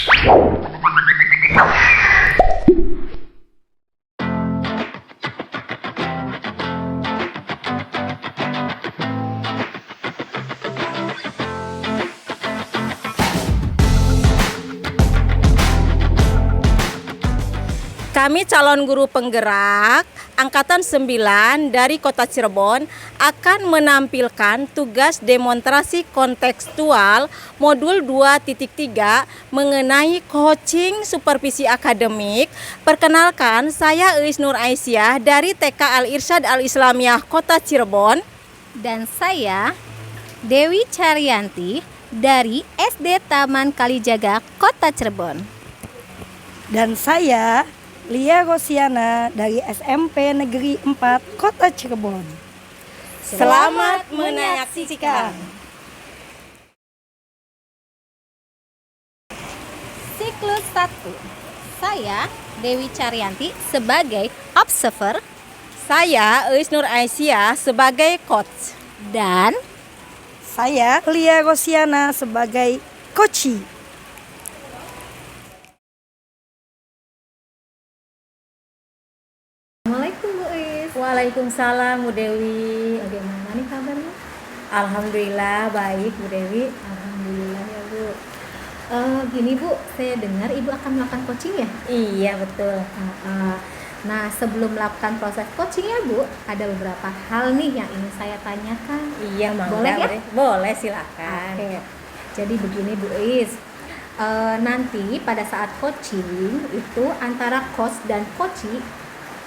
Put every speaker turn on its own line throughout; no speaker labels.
Kami calon guru penggerak Angkatan 9 dari Kota Cirebon akan menampilkan tugas demonstrasi kontekstual modul 2.3 mengenai coaching supervisi akademik. Perkenalkan, saya Eis Nur Aisyah dari TK Al-Irsyad Al-Islamiyah Kota Cirebon.
Dan saya Dewi Caryanti dari SD Taman Kalijaga Kota Cirebon.
Dan saya Lia Rosiana dari SMP Negeri 4 Kota Cirebon.
Selamat menyaksikan.
Siklus 1. Saya Dewi Caryanti sebagai observer.
Saya Eis Nur Aisyah sebagai coach.
Dan
Saya Lia Rosiana sebagai coachee.
Assalamualaikum Bu Is.
Waalaikumsalam Bu Dewi.
Bagaimana nih kabarnya?
Alhamdulillah baik Bu Dewi.
Alhamdulillah ya Bu. Gini Bu, saya dengar Ibu akan melakukan coaching ya?
Iya betul.
Nah, sebelum melakukan proses coaching ya Bu, ada beberapa hal nih yang ingin saya tanyakan.
Iya mangga.
Boleh ya?
Boleh silakan.
Oke. Jadi begini Bu Is, nanti pada saat coaching itu antara coach dan coachee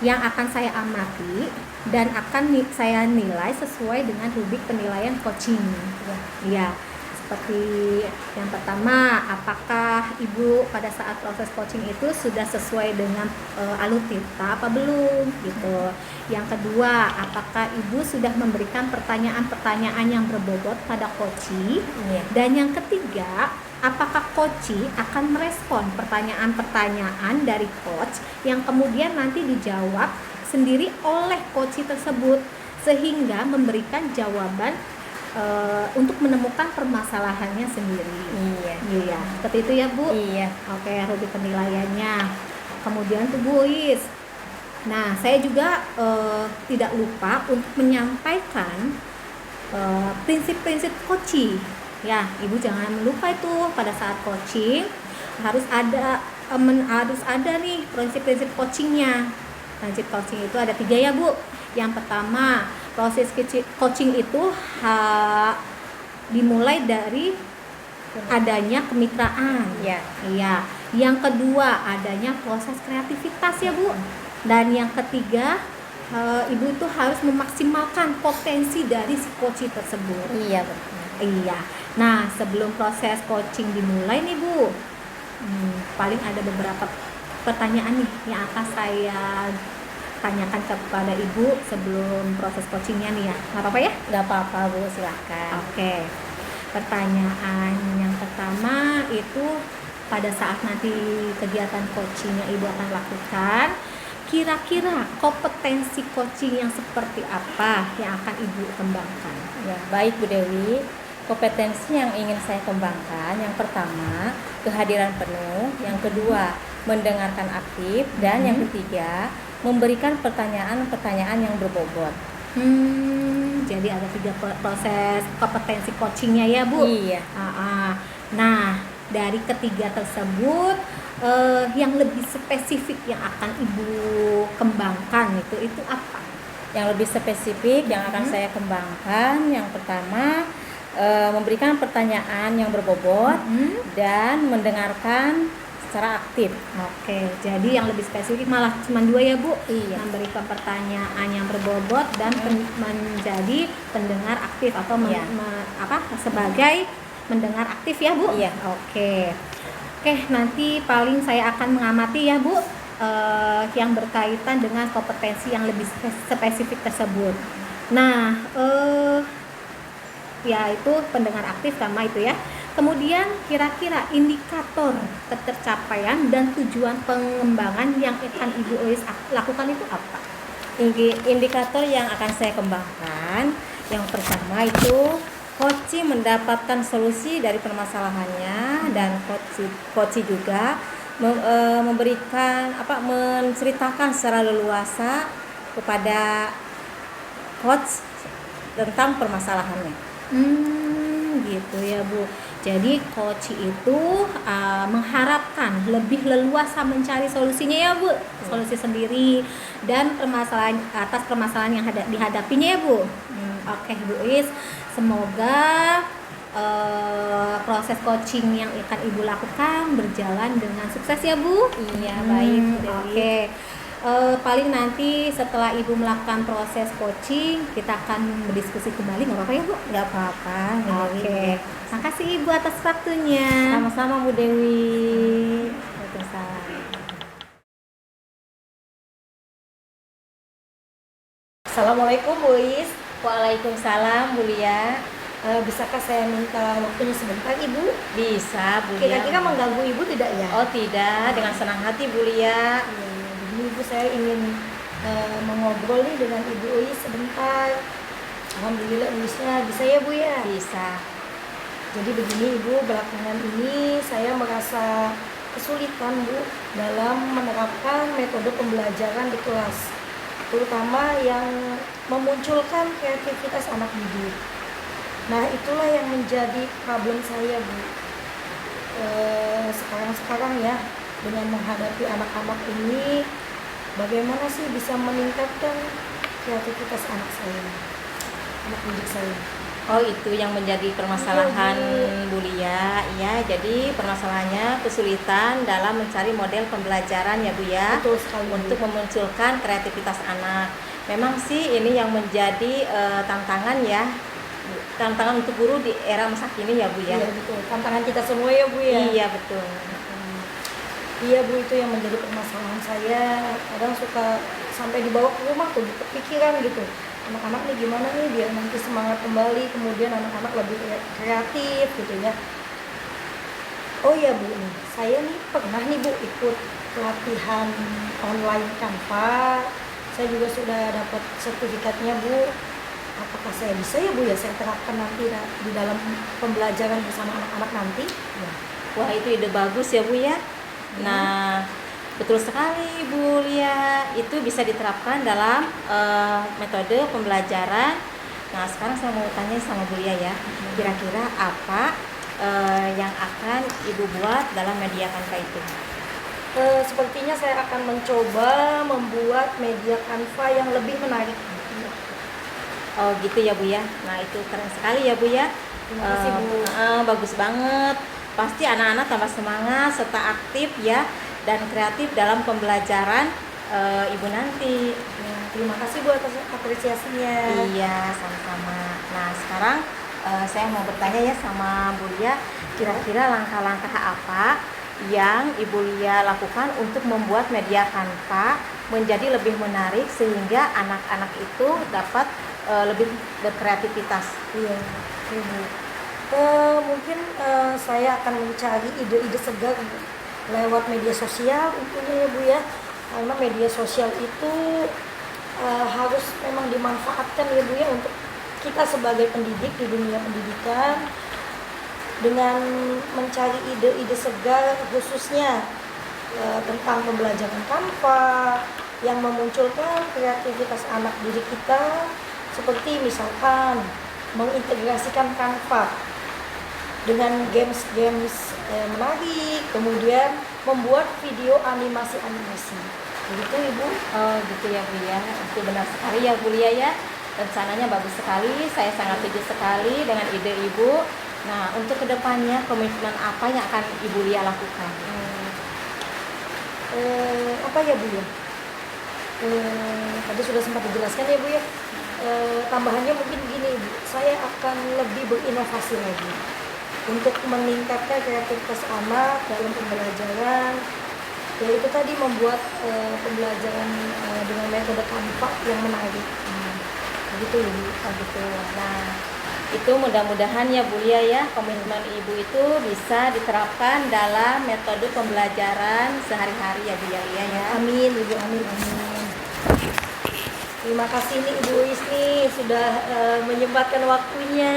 yang akan saya amati dan akan saya nilai sesuai dengan rubrik penilaian coaching. Ya, seperti yang pertama, apakah Ibu pada saat proses coaching itu sudah sesuai dengan alutita apa belum gitu. Yang kedua, apakah Ibu sudah memberikan pertanyaan-pertanyaan yang berbobot pada coachee. Dan yang ketiga, apakah coachee akan merespon pertanyaan-pertanyaan dari coach yang kemudian nanti dijawab sendiri oleh coachee tersebut sehingga memberikan jawaban untuk menemukan permasalahannya sendiri. Iya. Seperti itu ya Bu.
Iya.
Oke, rubrik penilaiannya. Kemudian tuh Bu Is. Nah, saya juga tidak lupa untuk menyampaikan prinsip-prinsip coaching. Ya, Ibu jangan lupa itu pada saat coaching harus ada nih prinsip-prinsip coachingnya. Prinsip coaching itu ada 3 ya Bu. Yang pertama, proses coaching itu dimulai dari adanya kemitraan. Iya. Yang kedua, adanya proses kreativitas ya Bu. Dan yang ketiga, Ibu itu harus memaksimalkan potensi dari si coachee tersebut.
Iya betul.
Iya. Nah, sebelum proses coaching dimulai nih Bu, paling ada beberapa pertanyaan nih yang akan saya tanyakan kepada Ibu sebelum proses coachingnya nih ya. Nggak apa-apa ya?
Nggak apa-apa Bu, silakan.
Oke. Pertanyaan yang pertama itu pada saat nanti kegiatan coaching yang Ibu akan lakukan, kira-kira kompetensi coaching yang seperti apa yang akan Ibu kembangkan?
Ya, baik Bu Dewi. Kompetensi yang ingin saya kembangkan, yang pertama kehadiran penuh, yang kedua mendengarkan aktif, dan yang ketiga memberikan pertanyaan-pertanyaan yang berbobot.
Jadi ada 3 proses kompetensi coachingnya ya Bu.
Iya.
Nah, dari ketiga tersebut yang lebih spesifik yang akan Ibu kembangkan itu apa?
Yang lebih spesifik yang akan saya kembangkan, yang pertama memberikan pertanyaan yang berbobot dan mendengarkan secara aktif.
Oke, jadi yang lebih spesifik malah cuma 2 ya Bu.
Iya.
Memberikan pertanyaan yang berbobot dan menjadi pendengar aktif atau sebagai mendengar aktif ya Bu.
Iya.
Oke, nanti paling saya akan mengamati ya Bu yang berkaitan dengan kompetensi yang lebih spesifik tersebut. Nah, ya itu pendengar aktif sama itu ya. Kemudian kira-kira indikator ketercapaian dan tujuan pengembangan yang akan Ibu Ois lakukan itu apa?
Indikator yang akan saya kembangkan, yang pertama itu Koci mendapatkan solusi dari permasalahannya dan koci juga memberikan menceritakan secara leluasa kepada coach tentang permasalahannya.
Gitu ya Bu. Jadi coach itu mengharapkan lebih leluasa mencari solusinya ya Bu, solusi sendiri dan atas permasalahan yang dihadapinya ya Bu. Oke Bu Is, semoga proses coaching yang akan Ibu lakukan berjalan dengan sukses ya Bu.
Iya, baik.
Oke. Paling nanti setelah Ibu melakukan proses coaching, kita akan berdiskusi kembali, nggak apa-apa ya Bu?
Nggak apa-apa.
Oke. Makasih Ibu atas waktunya.
Sama-sama Bu Dewi. Waalaikumsalam.
Assalamualaikum Bu Is.
Waalaikumsalam Bu Lia.
Bisakah saya minta waktunya sebentar Ibu?
Bisa Bu Lia.
Kira-kira mengganggu Ibu tidak ya?
Oh tidak, dengan senang hati Bu Lia.
Begini Ibu, saya ingin mengobrol nih dengan Ibu Uis sebentar. Alhamdulillah Uisnya bisa ya Bu ya?
Bisa.
Jadi begini Ibu, belakangan ini saya merasa kesulitan Bu dalam menerapkan metode pembelajaran di kelas, terutama yang memunculkan kreativitas anak didik. Nah itulah yang menjadi problem saya Bu. Sekarang ya, dengan menghadapi anak-anak ini, bagaimana sih bisa meningkatkan kreativitas anak didik saya.
Oh itu yang menjadi permasalahan Bu Lia. Ya, jadi permasalahannya kesulitan dalam mencari model pembelajaran ya Bu ya.
Betul sekali,
untuk memunculkan kreativitas anak. Memang sih ini yang menjadi tantangan ya. Tantangan untuk guru di era masa kini ya Bu ya.
Iya betul, tantangan kita semua ya Bu ya.
Iya betul.
Iya Bu, itu yang menjadi permasalahan saya. Kadang suka sampai dibawa ke rumah tuh, kepikiran gitu. Anak-anak nih gimana nih biar nanti semangat kembali, kemudian anak-anak lebih kreatif gitu ya. Oh iya Bu, saya nih pernah nih Bu ikut pelatihan online Canva. Saya juga sudah dapat sertifikatnya Bu. Apakah saya bisa ya Bu ya saya terapkan nanti di dalam pembelajaran bersama anak-anak nanti? Ya.
Wah itu ide bagus ya Bu ya. Nah betul sekali Bu Lia, itu bisa diterapkan dalam metode pembelajaran. Nah sekarang saya mau tanya sama Bu Lia ya, kira-kira apa yang akan Ibu buat dalam media Canva itu?
Sepertinya saya akan mencoba membuat media Canva yang lebih menarik.
Oh gitu ya Bu ya. Nah itu keren sekali ya Bu ya.
Terima kasih Bu.
Bagus banget. Pasti anak-anak tambah semangat serta aktif ya dan kreatif dalam pembelajaran Ibu nanti.
Ya, terima kasih Bu atas apresiasinya.
Iya sama-sama. Nah sekarang saya mau bertanya ya sama Bu Lia, kira-kira langkah-langkah apa yang Ibu Lia lakukan untuk membuat media Canva menjadi lebih menarik sehingga anak-anak itu dapat lebih berkreativitas.
Iya, Bu. Mungkin saya akan mencari ide-ide segar lewat media sosial tentunya ya Bu ya, karena media sosial itu harus memang dimanfaatkan ya Bu ya untuk kita sebagai pendidik di dunia pendidikan, dengan mencari ide-ide segar khususnya tentang pembelajaran Canva yang memunculkan kreativitas anak didik kita, seperti misalkan mengintegrasikan Canva dengan games menarik, kemudian membuat video animasi-animasi. Begitu Ibu?
Oh gitu ya Bu ya, itu benar sekali ya Bu Lia ya. Rencananya bagus sekali, saya sangat setuju sekali dengan ide Ibu. Nah untuk kedepannya komitmen apa yang akan Ibu Lia lakukan?
Apa ya Bu ya? Tadi sudah sempat dijelaskan ya Bu ya. Tambahannya mungkin gini Bu, saya akan lebih berinovasi lagi untuk meningkatkan kreativitas anak dalam pembelajaran, yaitu tadi membuat pembelajaran dengan metode Canva yang menarik. Begitu ya Bu.
Gitu. Nah itu mudah-mudahan ya Bu Lia ya, komitmen Ibu itu bisa diterapkan dalam metode pembelajaran sehari-hari ya Bu Lia ya.
Amin Ibu, amin. Terima kasih nih Ibu Is nih sudah menyempatkan waktunya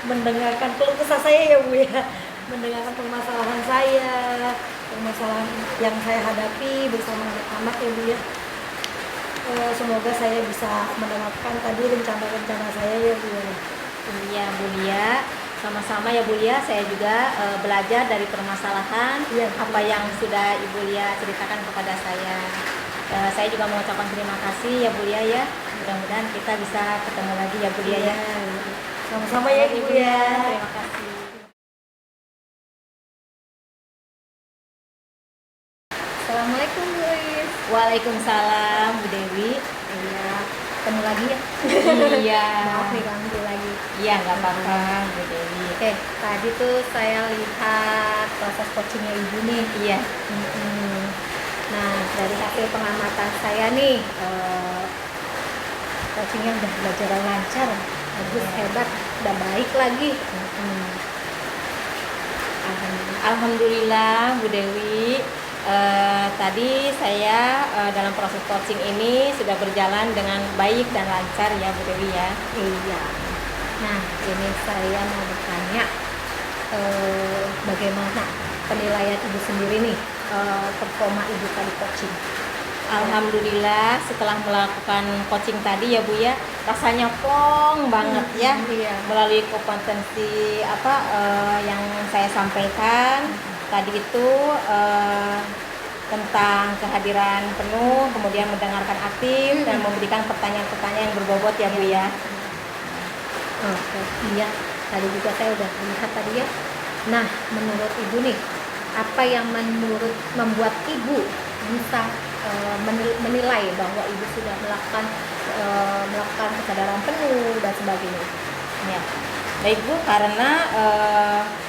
mendengarkan keluh kesah saya ya Bu ya, mendengarkan permasalahan saya, permasalahan yang saya hadapi bersama anak-anak ya Bu ya. Semoga saya bisa menerapkan tadi rencana-rencana saya ya Bu ya.
Iya Bu Lia, sama-sama ya Bu Lia. Saya juga belajar dari permasalahan
Iya,
apa yang sudah Ibu Lia ceritakan kepada saya. Saya juga mengucapkan terima kasih ya Bu Lia ya. Mudah-mudahan kita bisa ketemu lagi ya Bu Lia ya.
Sama-sama ya Ibu ya.
Terima kasih.
Assalamualaikum Bu Is.
Waalaikumsalam Bu Dewi.
Iya, ketemu lagi ya.
Iya.
Maaf nih ganggu lagi.
Iya nggak apa-apa Bu Dewi.
Oke, tadi tuh saya lihat proses coachingnya Ibu nih.
Iya.
Nah, dari hasil pengamatan saya nih, coachingnya udah belajar lancar, bagus, hebat, udah baik lagi.
Alhamdulillah Bu Dewi. Tadi saya dalam proses coaching ini sudah berjalan dengan baik dan lancar ya Bu Dewi ya.
Iya. Nah, ini saya mau bertanya, bagaimana penilaian Ibu sendiri nih, performa Ibu kali coaching?
Alhamdulillah setelah melakukan coaching tadi ya Bu ya, rasanya plong banget ya.
Iya.
Melalui kompetensi yang saya sampaikan tadi itu tentang kehadiran penuh, kemudian mendengarkan aktif dan memberikan pertanyaan-pertanyaan yang berbobot ya Bu ya.
Oke, iya. Tadi juga saya udah lihat tadi ya. Nah, menurut Ibu nih, apa yang membuat Ibu bisa menilai bahwa Ibu sudah melakukan kesadaran penuh dan sebagainya?
Ya. Baik Bu, karena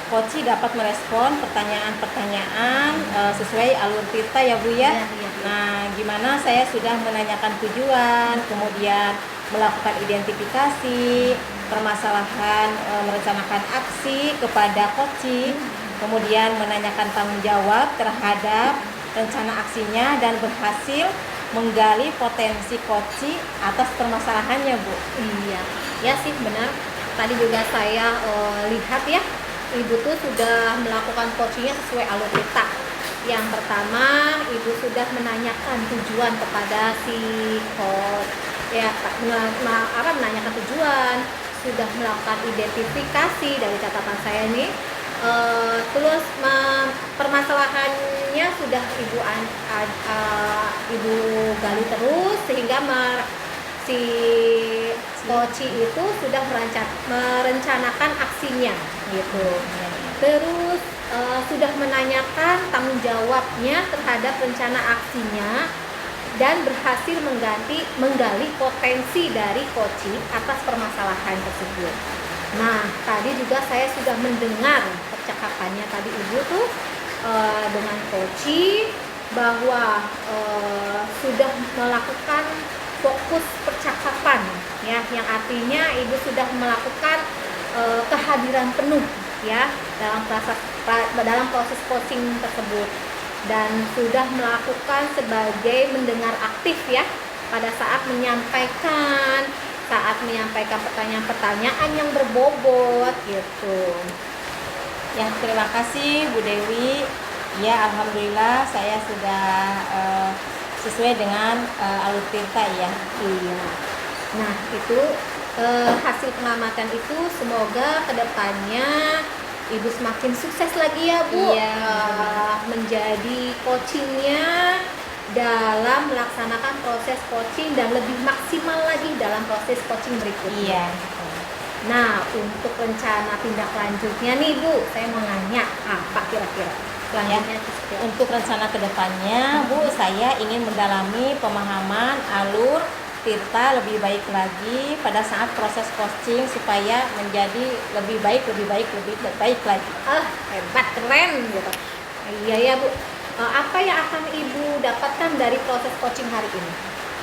Koci dapat merespon pertanyaan-pertanyaan sesuai alur tirta ya Bu ya.
Iya.
Nah, gimana saya sudah menanyakan tujuan, kemudian melakukan identifikasi permasalahan, merencanakan aksi kepada Koci, kemudian menanyakan tanggung jawab terhadap rencana aksinya dan berhasil menggali potensi Koci atas permasalahannya Bu.
Iya, ya sih benar. Tadi juga saya lihat ya, Ibu tuh sudah melakukan coachingnya sesuai alur tirta. Yang pertama, Ibu sudah menanyakan tujuan kepada si coach, ya menanyakan tujuan, sudah melakukan identifikasi dari catatan saya nih. Terus permasalahannya sudah Ibu gali terus sehingga si coach itu sudah merencanakan aksinya gitu. Terus sudah menanyakan tanggung jawabnya terhadap rencana aksinya dan berhasil menggali potensi dari coach atas permasalahan tersebut. Nah, tadi juga saya sudah mendengar percakapannya tadi Ibu tuh dengan coach bahwa sudah melakukan fokus percakapan ya, yang artinya Ibu sudah melakukan kehadiran penuh ya dalam proses coaching tersebut dan sudah melakukan sebagai mendengar aktif ya pada saat menyampaikan pertanyaan-pertanyaan yang berbobot gitu.
Ya, terima kasih Bu Dewi. Ya, alhamdulillah saya sudah sesuai dengan alur tirta ya.
Iya. Nah, itu hasil pengamatan itu semoga kedepannya Ibu semakin sukses lagi ya Bu.
Iya.
Menjadi coachingnya dalam melaksanakan proses coaching dan lebih maksimal lagi dalam proses coaching berikutnya.
Iya.
Nah, untuk rencana tindak lanjutnya nih Bu, saya mau nanya apa kira-kira selanjutnya?
Untuk rencana kedepannya Bu, saya ingin mendalami pemahaman alur tirta lebih baik lagi pada saat proses coaching supaya menjadi lebih baik lagi.
Hebat, keren gitu. Iya ya Bu. Apa yang akan Ibu dapatkan dari proses coaching hari ini?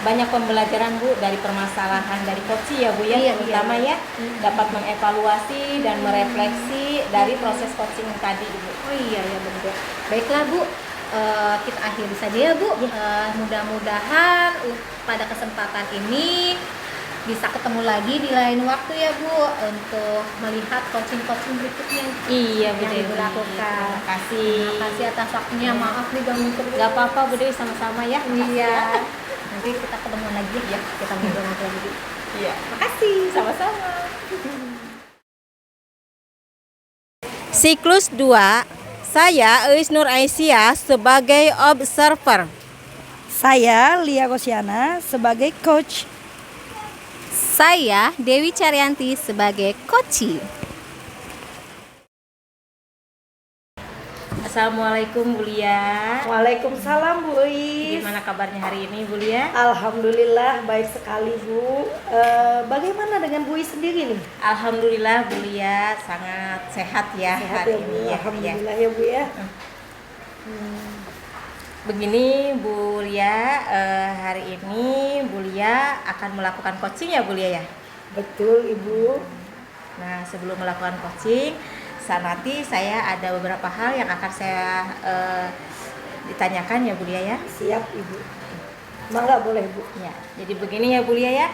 Banyak pembelajaran Bu dari permasalahan dari coaching ya Bu ya, terutama ya dapat mengevaluasi dan merefleksi dari proses coaching tadi Ibu.
Oh iya ya benar. Baiklah Bu, kita akhiri saja ya Bu. Mudah-mudahan pada kesempatan ini bisa ketemu lagi di lain waktu ya Bu untuk melihat coaching-coaching berikutnya
Iya Bu
yang
Dewi.
Ibu lakukan.
Terima kasih.
Terima kasih atas waktunya. Maaf nih ganggu terus.
Gak apa-apa Bu Dewi, sama-sama ya.
Iya. Nanti kita ketemu lagi ya. Kita ngobrol lagi.
Iya.
Makasih.
Sama-sama. Siklus 2, saya Eis Nur Aisyah sebagai observer.
Saya Lia Rosiana sebagai coach.
Saya Dewi Carianti sebagai coachee.
Assalamualaikum Bu Lia.
Waalaikumsalam Bu Is.
Gimana kabarnya hari ini Bu Lia?
Alhamdulillah baik sekali Bu. Bagaimana dengan Bu Is sendiri nih?
Alhamdulillah Bu Lia sangat sehat ya
Sehat
hari
ya Bu.
ini ya.
Alhamdulillah ya Bu ya.
Begini Bu Lia, hari ini Bu Lia akan melakukan coaching ya Bu Lia ya?
Betul Ibu.
Nah sebelum melakukan coaching, nanti saya ada beberapa hal yang akan saya ditanyakan ya Bu Lia ya.
Siap Ibu. Mangga boleh Bu.
Ya, jadi begini ya Bu Lia ya.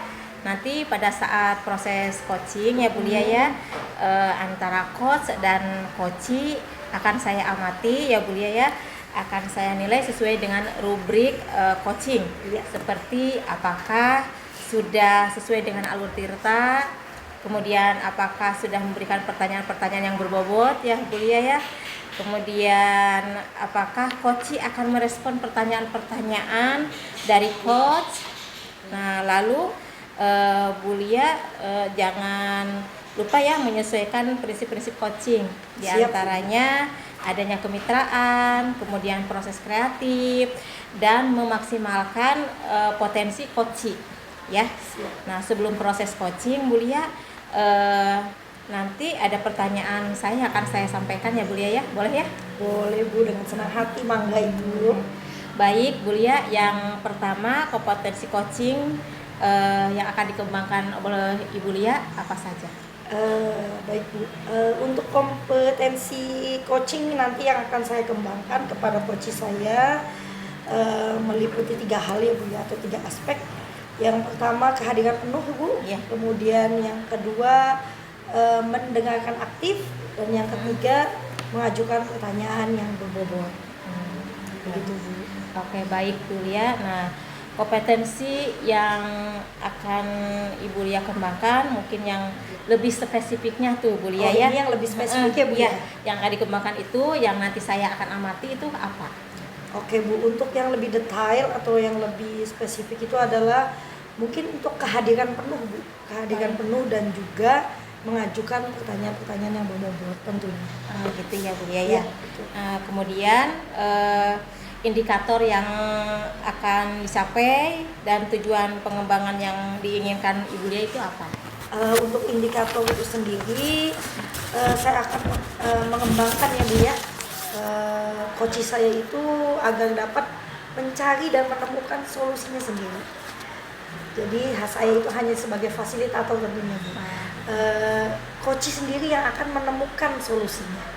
Nanti pada saat proses coaching ya Bu Lia ya, antara coach dan coachee akan saya amati ya Bu Lia ya. Akan saya nilai sesuai dengan rubrik coaching.
Iya.
Seperti apakah sudah sesuai dengan alur tirta, kemudian apakah sudah memberikan pertanyaan-pertanyaan yang berbobot ya Bu Lia ya. Kemudian apakah coachee akan merespon pertanyaan-pertanyaan dari coach. Nah, lalu Bu Lia jangan lupa ya menyesuaikan prinsip-prinsip coaching. Di
Siap.
antaranya adanya kemitraan, kemudian proses kreatif dan memaksimalkan potensi coachee ya. Nah, sebelum proses coaching Bu Lia nanti ada pertanyaan saya akan saya sampaikan ya Bu Lia ya. Boleh ya?
Boleh Bu, dengan senang hati mangga Ibu.
Baik Bu Lia, yang pertama kompetensi coaching yang akan dikembangkan oleh Ibu Lia apa saja?
Baik Bu, untuk kompetensi coaching nanti yang akan saya kembangkan kepada coach saya meliputi 3 hal ya Bu ya, atau 3 aspek. Yang pertama kehadiran penuh Bu,
Ya.
kemudian yang kedua mendengarkan aktif, dan yang ketiga mengajukan pertanyaan yang berbobot. Begitu Bu.
Oke, baik Bu Lia. Nah, kompetensi yang akan Ibu Lia kembangkan mungkin yang lebih spesifiknya tuh Bu Lia ya.
Ini yang lebih spesifik ya Bu ya.
Yang akan dikembangkan itu yang nanti saya akan amati itu apa?
Oke Bu, untuk yang lebih detail atau yang lebih spesifik itu adalah mungkin untuk kehadiran penuh Bu, kehadiran penuh dan juga mengajukan pertanyaan-pertanyaan yang berbobot tentunya.
Gitu ya Bu Lia ya.
Iya, betul.
Kemudian indikator yang akan dicapai dan tujuan pengembangan yang diinginkan Ibu Lia itu apa?
Untuk indikator itu sendiri saya akan mengembangkan ya Bu ya, coach saya itu agar dapat mencari dan menemukan solusinya sendiri. Jadi saya itu hanya sebagai fasilitator tentunya Bu. Coach sendiri yang akan menemukan solusinya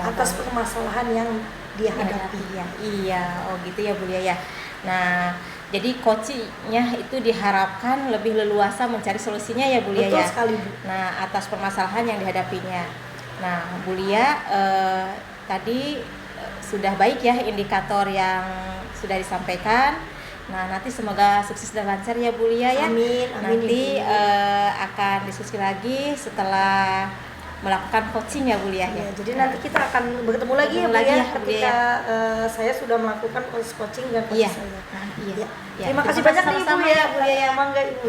atas permasalahan yang dia hadapi.
Iya, oh gitu ya Bu Lia ya. Nah, jadi coachnya itu diharapkan lebih leluasa mencari solusinya ya Bu Lia
Betul
ya.
sekali Bu.
Nah, atas permasalahan yang dihadapinya. Nah, Bu Lia tadi sudah baik ya indikator yang sudah disampaikan. Nah, nanti semoga sukses dan lancar ya Bu Lia ya.
Amin, amin.
Nanti
Ibu.
akan diskusi lagi setelah melakukan coaching ya Bu Lia ya.
Ya, jadi nanti kita akan bertemu lagi ya
Bertemu
Bu
lagi
ya,
ya, Bu
ketika saya sudah melakukan proses coaching dan coach
Iya.
saya.
Iya.
Ya.
Ya,
Terima kasih
terima
banyak
kasih
nih Ibu
sama-sama
ya,
ya, Bu Lia ya.
Mangga Ibu.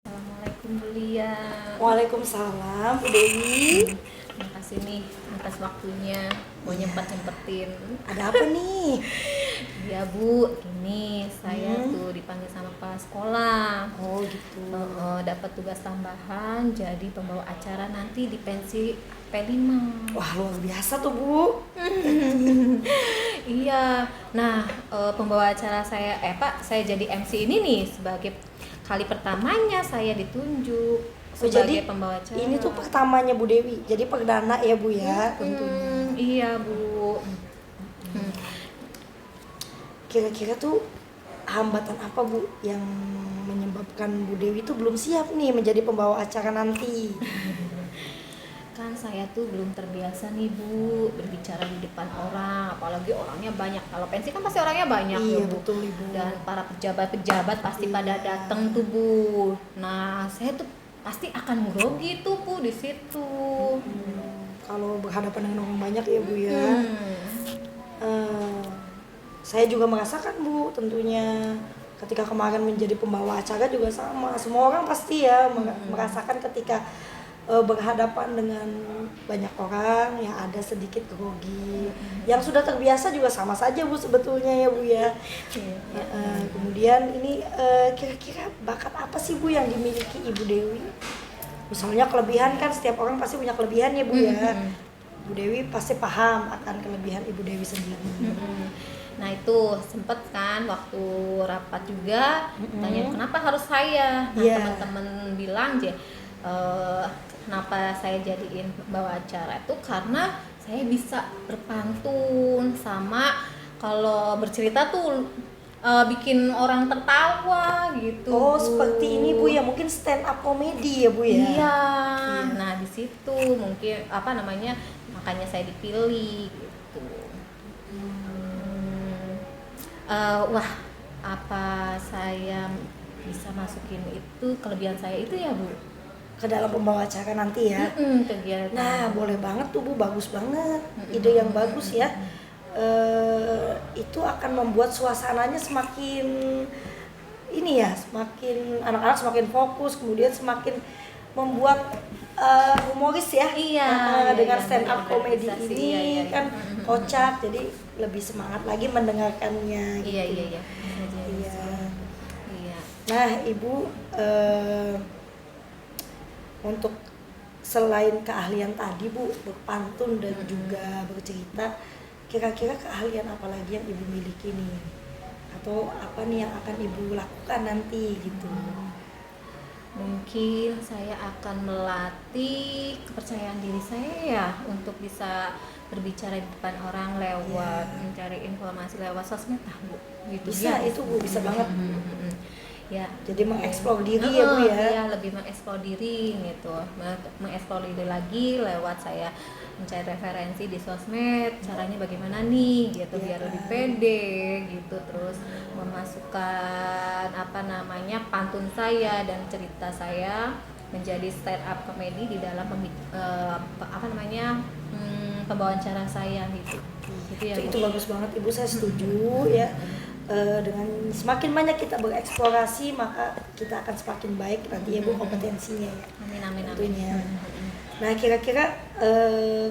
Assalamualaikum Bu Lia.
Waalaikumsalam Bu Dewi.
Terima kasih nih atas waktunya mau nyempetin.
Ada apa nih?
Ya Bu, ini saya tuh dipanggil sama kepala sekolah.
Oh gitu.
Dapat tugas tambahan jadi pembawa acara nanti di pensi P5.
Wah luar biasa tuh Bu.
Iya. Nah, pembawa acara saya saya jadi MC ini nih sebagai kali pertamanya saya ditunjuk.
sebagai
jadi
pembawa acara.
ini tuh pertamanya Bu Dewi, jadi perdana ya Bu ya tentunya.
Iya Bu.
Kira-kira tuh hambatan apa Bu yang menyebabkan Bu Dewi tuh belum siap nih menjadi pembawa acara nanti?
Kan saya tuh belum terbiasa nih Bu berbicara di depan orang, apalagi orangnya banyak. Kalau pensi kan pasti orangnya banyak
Iya
ya Bu.
betul Ibu.
Dan para pejabat-pejabat pasti pada datang tuh Bu. Nah, saya tuh pasti akan grogi tuh Bu di situ.
Kalau berhadapan dengan orang banyak ya Bu ya.
Hmm.
Saya juga merasakan Bu tentunya ketika kemarin menjadi pembawa acara juga sama. Semua orang pasti ya merasakan ketika berhadapan dengan banyak orang yang ada sedikit grogi. Yang sudah terbiasa juga sama saja Bu sebetulnya ya Bu ya. Kemudian ini kira-kira bakat apa sih Bu yang dimiliki Ibu Dewi? Misalnya kelebihan, kan setiap orang pasti punya kelebihan ya Bu ya. Bu Dewi pasti paham akan kelebihan Ibu Dewi sendiri.
Nah itu sempet kan waktu rapat juga tanya kenapa harus saya. Nah teman-teman bilang kenapa saya jadiin bawa acara itu karena saya bisa berpantun sama kalau bercerita tuh bikin orang tertawa gitu.
Oh seperti ini Bu ya, mungkin stand up comedy ya Bu ya.
Iya. Nah di situ mungkin makanya saya dipilih gitu. Wah, apa saya bisa masukin itu kelebihan saya itu ya Bu
ke dalam pembawa acara nanti ya.
Kegiatan.
Nah boleh banget tuh Bu, bagus banget, ide yang bagus ya. Itu akan membuat suasananya semakin ini ya, semakin anak-anak semakin fokus, kemudian semakin membuat humoris ya. Dengan stand up comedy ini kan kocak, jadi lebih semangat lagi mendengarkannya.
Iya.
Nah Ibu, untuk selain keahlian tadi Bu berpantun dan juga bercerita, kira-kira keahlian apa lagi yang Ibu miliki nih? Atau apa nih yang akan Ibu lakukan nanti gitu?
Mungkin saya akan melatih kepercayaan diri saya ya untuk bisa berbicara di depan orang lewat mencari informasi lewat sosmed Bu. Gitu.
Bisa ya, itu Bu, bisa banget.
Ya,
jadi mengeksplor diri ya Bu ya.
Iya, lebih mengeksplor diri gitu. Mengeksplor diri lagi lewat saya mencari referensi di sosmed, caranya bagaimana nih gitu biar lebih pede gitu, terus memasukkan pantun saya dan cerita saya menjadi stand up comedy di dalam pembawaan cara saya gitu. Gitu ya,
itu bagus banget Ibu, saya setuju ya. Dengan semakin banyak kita bereksplorasi maka kita akan semakin baik nanti ya Bu kompetensinya ya.
Amin.
Tentunya. Nah kira-kira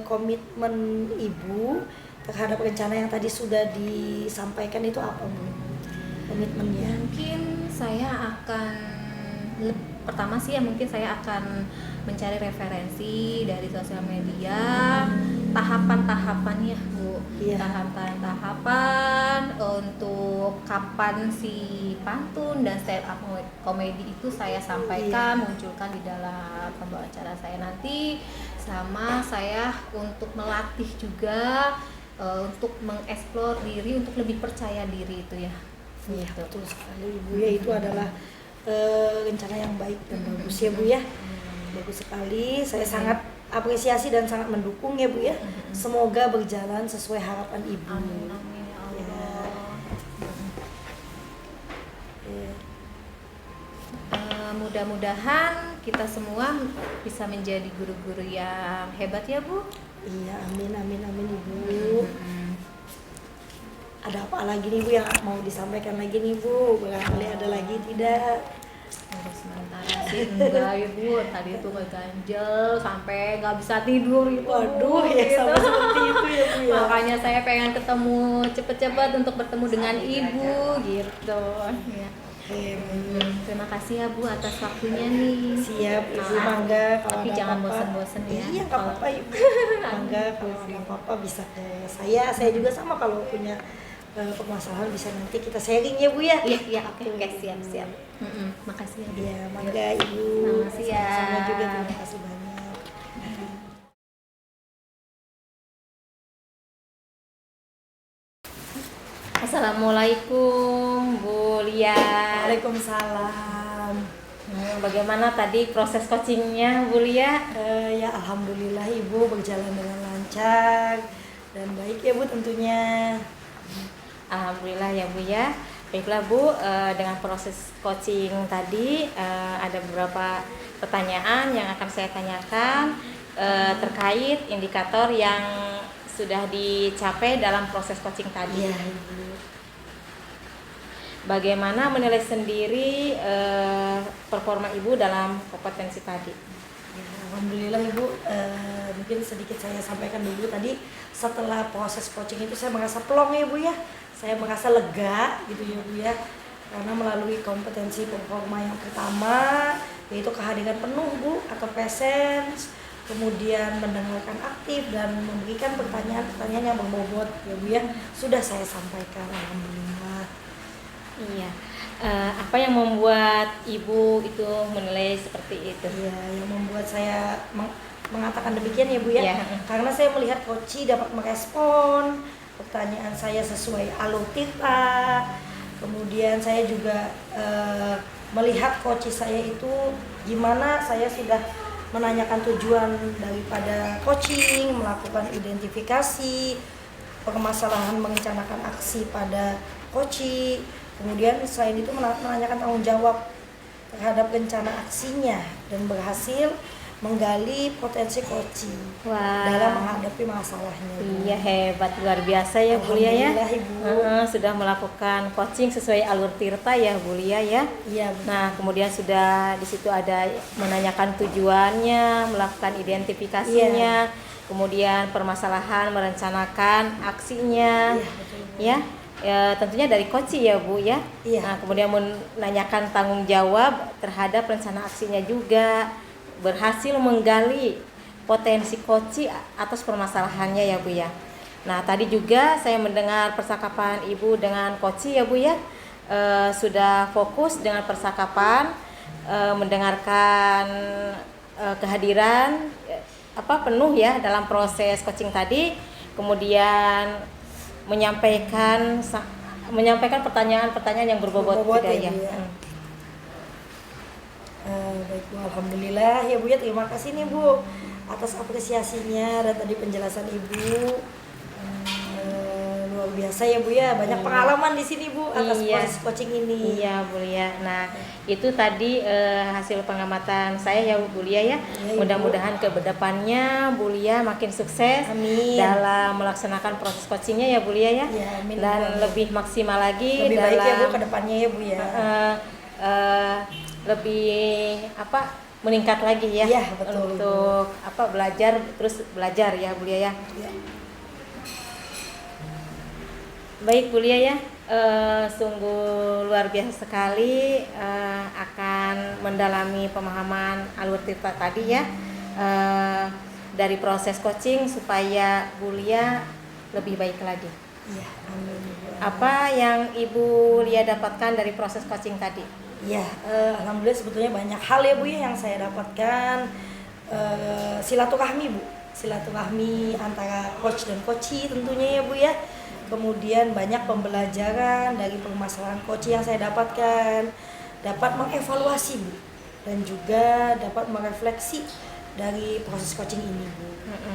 komitmen Ibu terhadap rencana yang tadi sudah disampaikan itu apa Bu? Komitmennya?
Mungkin saya akan pertama sih ya mungkin saya akan mencari referensi dari sosial media, tahapan-tahapannya Bu. Tahapan untuk kapan si pantun dan stand up comedy itu saya sampaikan, munculkan di dalam pembawa acara saya nanti, sama saya untuk melatih juga untuk mengeksplor diri untuk lebih percaya diri itu ya.
Iya betul sekali Ibu ya, itu adalah rencana yang baik dan bagus ya Bu ya. Bagus sekali, saya sangat apresiasi dan sangat mendukung ya Bu ya. Semoga berjalan sesuai harapan Ibu.
Amin ya Allah. Mudah-mudahan kita semua bisa menjadi guru-guru yang hebat ya Bu.
Iya, amin Ibu. Ada apa lagi nih Bu yang mau disampaikan lagi nih Bu? Barangkali ada lagi tidak?
Sementara sih enggak ya Bu, tadi itu ngeganjel sampai nggak bisa tidur gitu.
Waduh ya
gitu.
sama seperti itu ya Bu ya.
Makanya saya pengen ketemu cepet-cepet untuk bertemu dengan Ibu gitu ya. Terima kasih ya Bu atas waktunya nih.
Siap Ibu, mangga kalau
tapi
ada
jangan
apa-apa.
bosan-bosan ya.
Iya nggak apa-apa Ibu. Mangga kalau ada apa-apa bisa ke saya juga sama kalau punya permasalahan bisa nanti kita sharing ya Bu ya.
Iya oke siap. Makasih ya Bu.
Iya mangga Ibu.
Selamat siang.
Sama-sama juga.
Assalamualaikum Bu Lia.
Waalaikumsalam.
Bagaimana tadi proses coachingnya Bu Lia?
Ya alhamdulillah Ibu berjalan dengan lancar dan baik ya Bu tentunya.
Alhamdulillah ya Bu ya. Baiklah Bu, dengan proses coaching tadi ada beberapa pertanyaan yang akan saya tanyakan terkait indikator yang sudah dicapai dalam proses coaching tadi.
Iya Ibu.
Bagaimana menilai sendiri performa Ibu dalam kompetensi tadi?
Ya, alhamdulillah Ibu, mungkin sedikit saya sampaikan dulu tadi. Setelah proses coaching itu saya merasa plong ya Bu ya. Saya merasa lega gitu ya Bu ya. Karena melalui kompetensi performa yang pertama, yaitu kehadiran penuh Bu atau presence, kemudian mendengarkan aktif dan memberikan pertanyaan-pertanyaan yang berbobot ya Bu ya, sudah saya sampaikan alhamdulillah.
Iya. Apa yang membuat Ibu itu menilai seperti itu?
Ya, yang membuat saya mengatakan demikian ya Bu ya,
Ya.
karena saya melihat coach dapat merespon pertanyaan saya sesuai alur tirta. Kemudian saya juga melihat coach saya itu gimana saya sudah menanyakan tujuan daripada coaching, melakukan identifikasi permasalahan, merencanakan aksi pada coaching. Kemudian selain itu menanyakan tanggung jawab terhadap rencana aksinya dan berhasil menggali potensi coaching dalam menghadapi masalahnya.
Iya, hebat, luar biasa ya Bu Lia ya.
Alhamdulillah, Ibu.
Sudah melakukan coaching sesuai alur tirta ya Bu Lia ya.
Iya.
Nah, kemudian sudah di situ ada menanyakan tujuannya, melakukan identifikasinya, kemudian permasalahan, merencanakan aksinya.
Iya, betul, Bu.
Ya. Tentunya dari coaching ya Bu ya.
Iya.
Nah, kemudian menanyakan tanggung jawab terhadap rencana aksinya juga, berhasil menggali potensi coaching atas permasalahannya ya Bu ya. Nah, tadi juga saya mendengar percakapan Ibu dengan coaching ya Bu ya. Sudah fokus dengan percakapan, mendengarkan kehadiran penuh ya dalam proses coaching tadi, kemudian menyampaikan pertanyaan-pertanyaan yang berbobot juga ya.
Baik Bu, alhamdulillah ya Bu ya, terima kasih nih Bu atas apresiasinya dan tadi penjelasan Ibu. Luar biasa ya Bu ya, banyak pengalaman di sini Bu atas proses coaching ini.
Iya Bu Lia. Nah, itu tadi hasil pengamatan saya ya Bu Lia ya. Mudah-mudahan ke depannya Bu Lia makin sukses.
Amin.
Dalam melaksanakan proses coachingnya ya Bu Lia ya.
Ya, amin.
Dan lebih maksimal lagi
lebih
dalam
baik ya Bu ke depannya ya Bu ya.
Lebih meningkat lagi ya,
ya betul,
untuk belajar terus belajar ya Bu Lia ya. Baik Bu Lia ya, sungguh luar biasa sekali akan mendalami pemahaman alur tirta tadi ya, dari proses coaching supaya Bu Lia lebih baik lagi.
Iya, amin.
Apa yang Ibu Lia dapatkan dari proses coaching tadi?
Ya, alhamdulillah sebetulnya banyak hal ya Bu ya yang saya dapatkan. Silaturahmi Bu, silaturahmi antara coach dan coachee tentunya ya Bu ya. Kemudian banyak pembelajaran dari permasalahan coaching yang saya dapatkan, dapat mengevaluasi Bu, dan juga dapat merefleksi dari proses coaching ini Bu.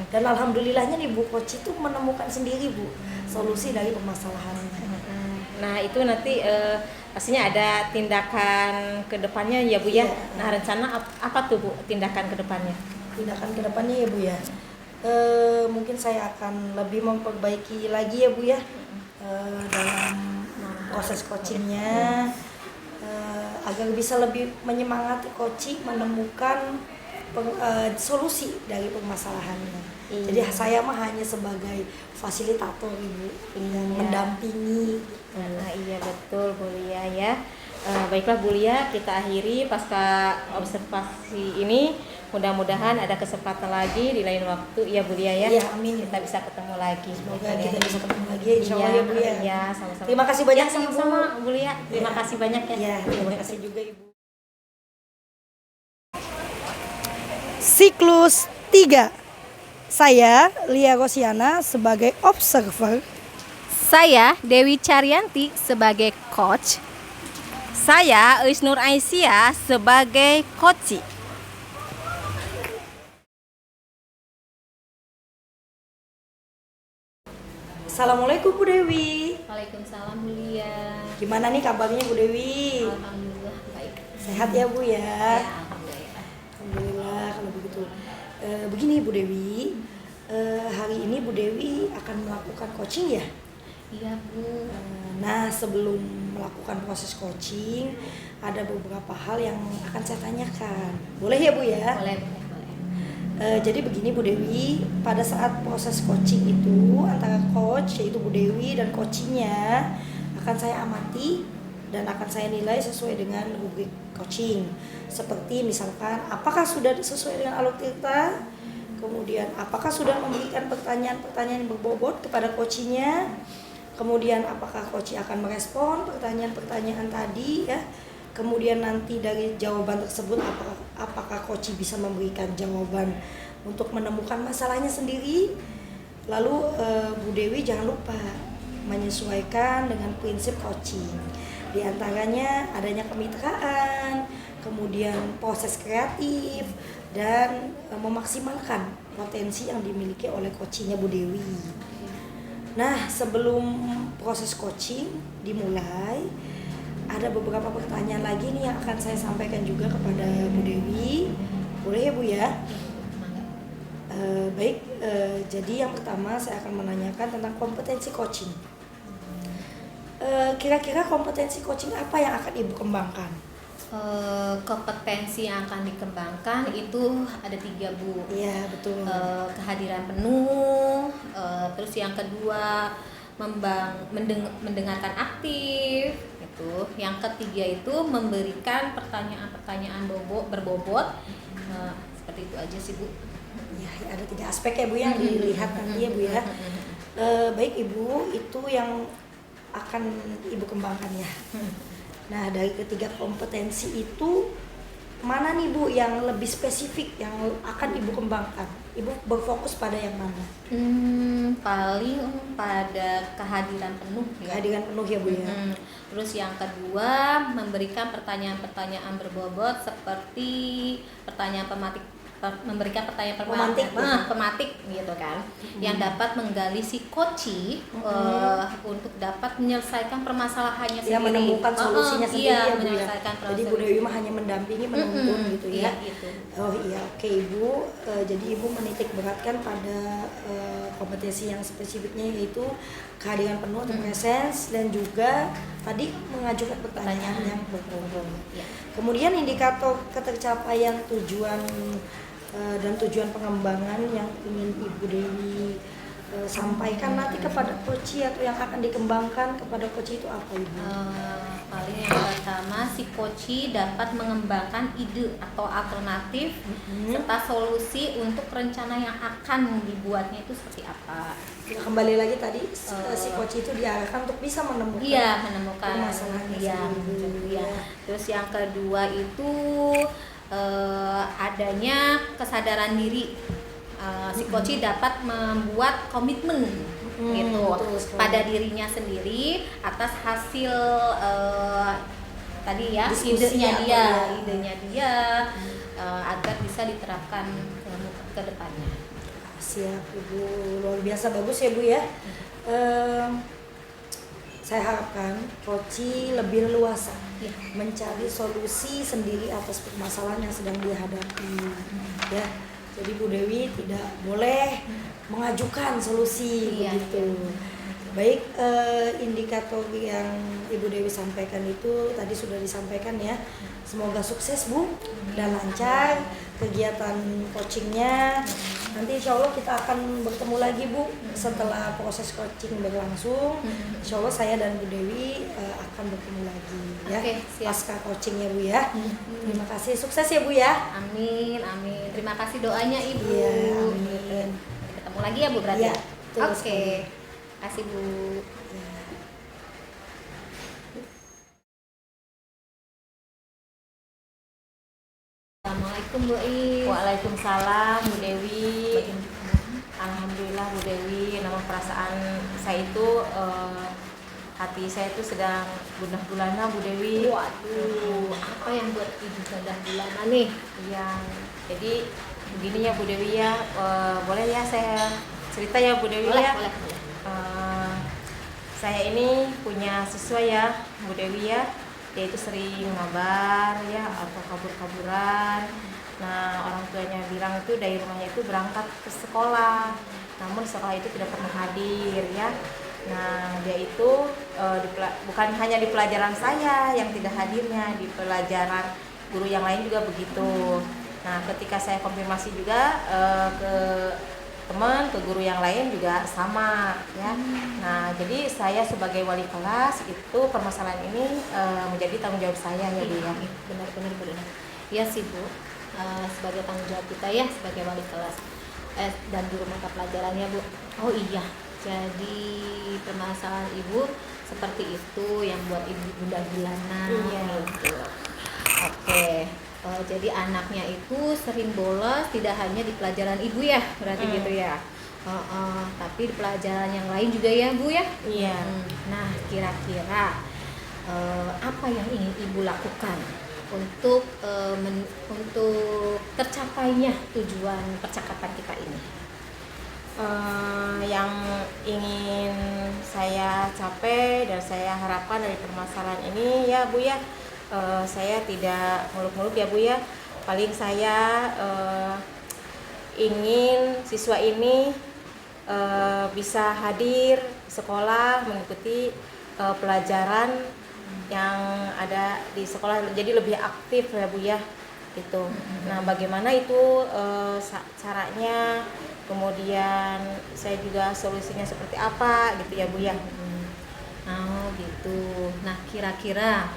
Dan alhamdulillahnya nih Bu, coach itu menemukan sendiri Bu solusi dari permasalahannya.
Nah itu nanti pastinya ada tindakan ke depannya ya Bu ya. Nah rencana apa tuh Bu tindakan ke depannya?
Tindakan ke depannya ya Bu ya. Mungkin saya akan lebih memperbaiki lagi ya Bu ya dalam proses coachingnya, agar bisa lebih menyemangati coaching menemukan solusi dari permasalahannya. Jadi saya mah hanya sebagai fasilitator Ibu yang mendampingi.
Nah, iya betul Bu Lia ya. Baiklah Bu Lia, kita akhiri pasca observasi ini. Mudah-mudahan ada kesempatan lagi di lain waktu ya Bu Lia ya.
Iya, amin.
Kita bisa ketemu lagi.
Semoga kita bisa ketemu lagi ya, insya Allah ya Bu ya.
Iya, sama-sama.
Terima kasih banyak
ya, sama-sama Bu Lia. Terima kasih banyak ya.
Iya, terima kasih juga Ibu. Siklus 3. Saya Lia Rosiana sebagai observer.
Saya Dewi Charyanti sebagai coach.
Saya Isnur Aisyah sebagai coach.
Assalamualaikum Bu Dewi.
Waalaikumsalam Bu Lia.
Gimana nih kabarnya Bu Dewi?
Alhamdulillah baik.
Sehat ya Bu ya?
Ya, alhamdulillah.
Alhamdulillah kalau begitu. Begini Bu Dewi, hari ini Bu Dewi akan melakukan coaching ya?
Iya Bu.
Nah, sebelum melakukan proses coaching, ada beberapa hal yang akan saya tanyakan. Boleh ya Bu ya?
Boleh, boleh, boleh.
Jadi begini Bu Dewi, pada saat proses coaching itu antara coach yaitu Bu Dewi dan coachingnya akan saya amati dan akan saya nilai sesuai dengan rubrik coaching. Seperti misalkan apakah sudah sesuai dengan alur tirta, kemudian apakah sudah memberikan pertanyaan-pertanyaan yang berbobot kepada coachingnya, kemudian apakah coach akan merespon pertanyaan-pertanyaan tadi ya. Kemudian nanti dari jawaban tersebut apakah coach bisa memberikan jawaban untuk menemukan masalahnya sendiri. Lalu Bu Dewi jangan lupa menyesuaikan dengan prinsip coaching. Di antaranya adanya kemitraan, kemudian proses kreatif dan memaksimalkan potensi yang dimiliki oleh coachingnya Bu Dewi. Nah, sebelum proses coaching dimulai, ada beberapa pertanyaan lagi nih yang akan saya sampaikan juga kepada Bu Dewi. Boleh ya Bu ya? Baik, jadi yang pertama saya akan menanyakan tentang kompetensi coaching. Kira-kira kompetensi coaching apa yang akan Ibu kembangkan?
Kompetensi yang akan dikembangkan itu ada 3 Bu.
Iya, betul.
Kehadiran penuh, terus yang kedua mendengarkan aktif itu, yang ketiga itu memberikan pertanyaan-pertanyaan berbobot. Seperti itu aja sih Bu.
Ya, ada 3 aspek ya Bu yang dilihat nanti ya Bu ya. Baik Ibu, itu yang akan Ibu kembangkan ya. Nah, dari ketiga kompetensi itu mana nih Bu yang lebih spesifik yang akan Ibu kembangkan? Ibu berfokus pada yang mana?
Paling pada kehadiran penuh ya.
Kehadiran penuh ya Bu ya.
Terus yang kedua memberikan pertanyaan-pertanyaan berbobot seperti pertanyaan memberikan pertanyaan pematik gitu kan, yang dapat menggali si coach untuk dapat menyelesaikan permasalahannya sendiri,
menemukan solusinya sendiri ya Bu ya. Jadi Bu Dewi mah hanya mendampingi, menuntun gitu ya.
Gitu.
Oh iya, oke Ibu. Jadi Ibu menitik beratkan pada kompetensi yang spesifiknya yaitu kehadiran penuh atau presence dan juga tadi mengajukan pertanyaan yang berbobot.
Ya.
Kemudian indikator ketercapaian tujuan dan tujuan pengembangan yang ingin Ibu Dewi sampaikan nanti kepada coach atau yang akan dikembangkan kepada coach itu apa Ibu?
Paling yang pertama si coach dapat mengembangkan ide atau alternatif serta solusi untuk rencana yang akan dibuatnya itu seperti apa.
Kembali lagi tadi si coach itu diarahkan untuk bisa menemukan
permasalahannya sendiri. Terus yang kedua itu adanya kesadaran diri. Si coach dapat membuat komitmen gitu pada dirinya sendiri atas hasil tadi ya, idenya dia agar bisa diterapkan ke depannya.
Siap Ibu, luar biasa bagus ya Bu ya. Saya harapkan coach lebih luas mencari solusi sendiri atas permasalahan yang sedang dihadapi ya. Jadi Bu Dewi tidak boleh mengajukan solusi begitu. Baik, indikator yang Ibu Dewi sampaikan itu tadi sudah disampaikan ya. Semoga sukses Bu dan lancar kegiatan coachingnya. Nanti insya Allah kita akan bertemu lagi Bu setelah proses coaching berlangsung. Insya Allah saya dan Bu Dewi akan bertemu lagi ya. Pasca coachingnya Bu ya. Terima kasih, sukses ya Bu ya.
Amin, amin. Terima kasih doanya Ibu.
Iya, amin.
Ketemu lagi ya Bu berarti.
Ya,
Oke. Kasih Bu.
Assalamualaikum Bu Is. Waalaikumsalam Bu Dewi. Alhamdulillah. Alhamdulillah Bu Dewi, namun perasaan saya itu hati saya itu sedang gundah gulana Bu Dewi.
Waduh, apa yang buat ibu gundah gulana nih?
Yang jadi begini ya Bu Dewi ya, boleh ya saya cerita ya Bu Dewi
Boleh,
ya.
boleh, boleh.
Saya ini punya siswa ya Bu Dewi ya, dia itu sering mabar ya atau kabur-kaburan. Nah, orang tuanya bilang itu dari rumahnya itu berangkat ke sekolah, namun sekolah itu tidak pernah hadir ya. Nah, dia itu bukan hanya di pelajaran saya yang tidak hadirnya, di pelajaran guru yang lain juga begitu. Nah, ketika saya konfirmasi juga ke teman, ke guru yang lain juga sama ya. Nah, jadi saya sebagai wali kelas itu permasalahan ini menjadi tanggung jawab saya ya Bu ya.
Benar-benar benar. Iya sih Bu, sebagai tanggung jawab kita ya sebagai wali kelas dan guru mata pelajarannya Bu. Oh iya, jadi permasalahan ibu seperti itu yang buat ibu gundah gulana.
Iya.
Gitu. Oke. Jadi anaknya itu sering bolos tidak hanya di pelajaran ibu ya, berarti gitu ya. Tapi di pelajaran yang lain juga ya Bu ya.
Iya.
Nah, kira-kira apa yang ingin ibu lakukan untuk untuk tercapainya tujuan percakapan kita ini?
Yang ingin saya capai dan saya harapkan dari permasalahan ini ya Bu ya, saya tidak muluk-muluk ya Bu ya. Paling saya ingin siswa ini bisa hadir di sekolah mengikuti pelajaran yang ada di sekolah, jadi lebih aktif ya Bu ya gitu. Nah, bagaimana itu caranya, kemudian saya juga solusinya seperti apa gitu ya Bu ya.
Oh gitu. Nah, kira-kira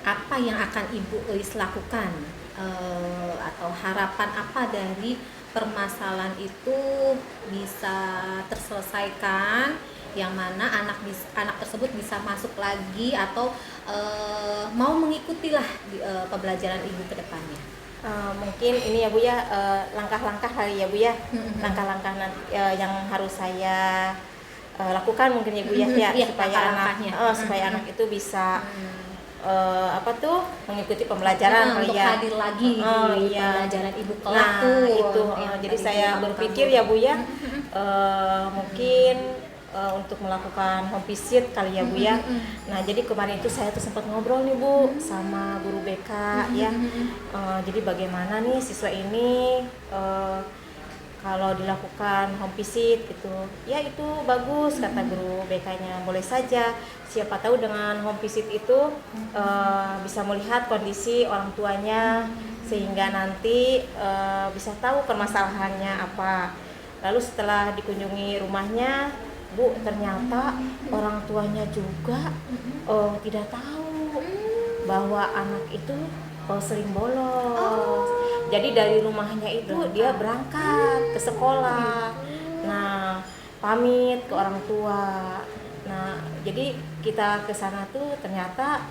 apa yang akan Ibu Eis lakukan atau harapan apa dari permasalahan itu bisa terselesaikan, yang mana anak tersebut bisa masuk lagi atau mau mengikutilah pembelajaran Ibu ke depannya?
Mungkin ini ya Bu ya, langkah-langkah kali ya Bu ya, langkah-langkah yang harus saya lakukan mungkin ya Bu ya,
Iya,
supaya anak itu bisa mengikuti pembelajaran
untuk
ya.
hadir lagi di pembelajaran Ibu kelak
Nah,
tuh.
itu jadi saya berpikir ya Bu ya, mungkin untuk melakukan home visit kali ya Bu ya. Nah, jadi kemarin itu saya tuh sempat ngobrol nih Bu sama guru BK ya. Jadi bagaimana nih siswa ini kalau dilakukan home visit gitu, ya itu bagus kata guru BK-nya, boleh saja. Siapa tahu dengan home visit itu bisa melihat kondisi orang tuanya sehingga nanti bisa tahu permasalahannya apa. Lalu setelah dikunjungi rumahnya, Bu, ternyata orang tuanya juga tidak tahu bahwa anak itu sering bolos. Jadi dari rumahnya itu dia berangkat ke sekolah. Nah, pamit ke orang tua. Nah, jadi kita ke sana tuh ternyata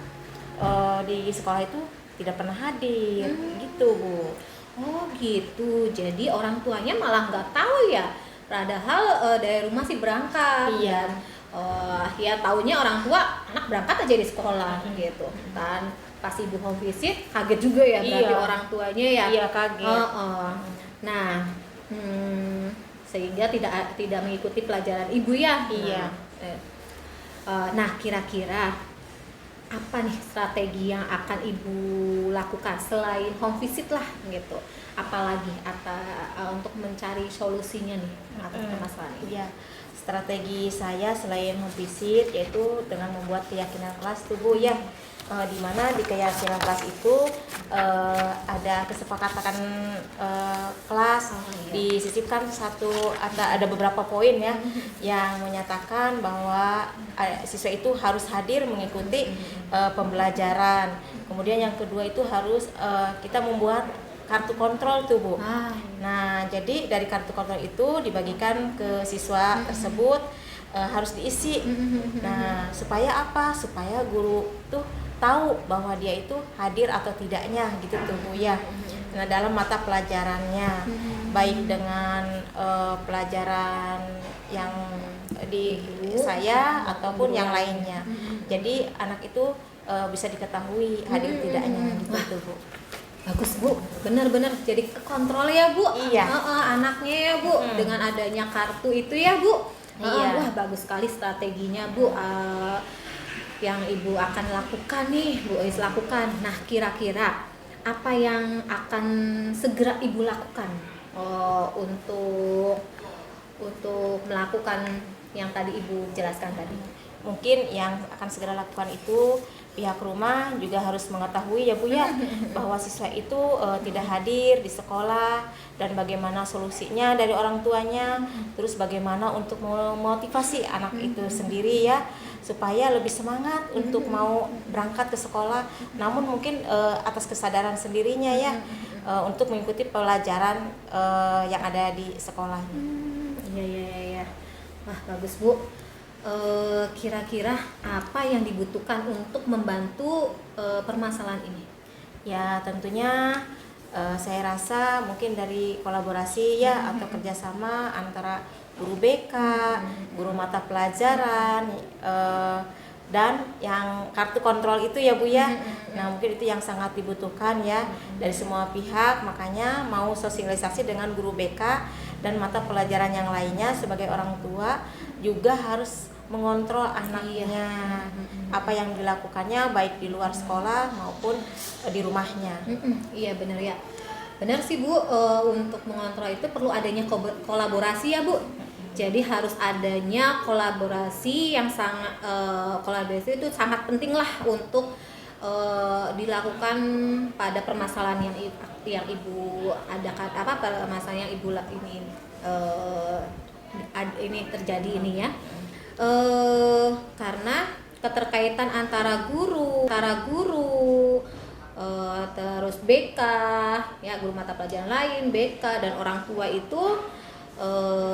di sekolah itu tidak pernah hadir, gitu Bu.
Oh gitu, jadi orang tuanya malah nggak tahu ya. Padahal dari rumah sih berangkat.
Iya.
Ya taunya orang tua anak berangkat aja di sekolah gitu. Dan pas ibu home visit kaget juga ya berarti orang tuanya ya.
Iya, kaget.
Nah, sehingga tidak mengikuti pelajaran ibu ya.
Iya.
Nah, kira-kira apa nih strategi yang akan ibu lakukan selain home visit lah gitu? Apalagi untuk mencari solusinya nih atas permasalahan ini?
Iya. Strategi saya selain home visit yaitu dengan membuat keyakinan kelas tuh Bu ya. Di mana di keyakinan kelas itu ada kesepakatan kelas, disisipkan ada beberapa poin ya yang menyatakan bahwa siswa itu harus hadir mengikuti pembelajaran. Kemudian yang kedua itu harus kita membuat kartu kontrol tuh Bu. Nah, jadi dari kartu kontrol itu dibagikan ke siswa tersebut, harus diisi. Nah, supaya apa? Supaya guru tuh tahu bahwa dia itu hadir atau tidaknya gitu tuh Bu ya. Nah, dalam mata pelajarannya, baik dengan pelajaran yang di saya ataupun yang lainnya. Jadi anak itu bisa diketahui hadir tidaknya gitu Bu.
Bagus Bu, benar-benar jadi kontrol ya Bu.
Iya.
Anaknya ya Bu, dengan adanya kartu itu ya Bu.
Iya.
Wah bagus sekali strateginya Bu. Yang Ibu akan lakukan nih, Bu Is lakukan. Nah kira-kira apa yang akan segera Ibu lakukan untuk melakukan yang tadi Ibu jelaskan tadi?
Mungkin yang akan segera lakukan itu pihak rumah juga harus mengetahui ya Bu ya, bahwa siswa itu tidak hadir di sekolah dan bagaimana solusinya dari orang tuanya, terus bagaimana untuk memotivasi anak itu sendiri ya, supaya lebih semangat untuk mau berangkat ke sekolah, namun mungkin atas kesadaran sendirinya ya, untuk mengikuti pelajaran yang ada di sekolah.
Iya. Wah bagus Bu. Kira-kira apa yang dibutuhkan untuk membantu permasalahan ini?
Ya tentunya saya rasa mungkin dari kolaborasi ya atau kerjasama antara guru BK, guru mata pelajaran, dan yang kartu kontrol itu ya Bu ya. Nah mungkin itu yang sangat dibutuhkan ya dari semua pihak, makanya mau sosialisasi dengan guru BK dan mata pelajaran yang lainnya sebagai orang tua juga harus mengontrol anaknya, apa yang dilakukannya baik di luar sekolah maupun di rumahnya.
Iya benar ya, benar sih Bu. Untuk mengontrol itu perlu adanya kolaborasi ya Bu. Jadi harus adanya kolaborasi yang sangat kolaborasi itu sangat penting lah untuk dilakukan pada permasalahan yang Ibu adakan, permasalahan yang Ibu ini terjadi ini ya. Karena keterkaitan antara guru, terus BK, ya guru mata pelajaran lain, BK dan orang tua itu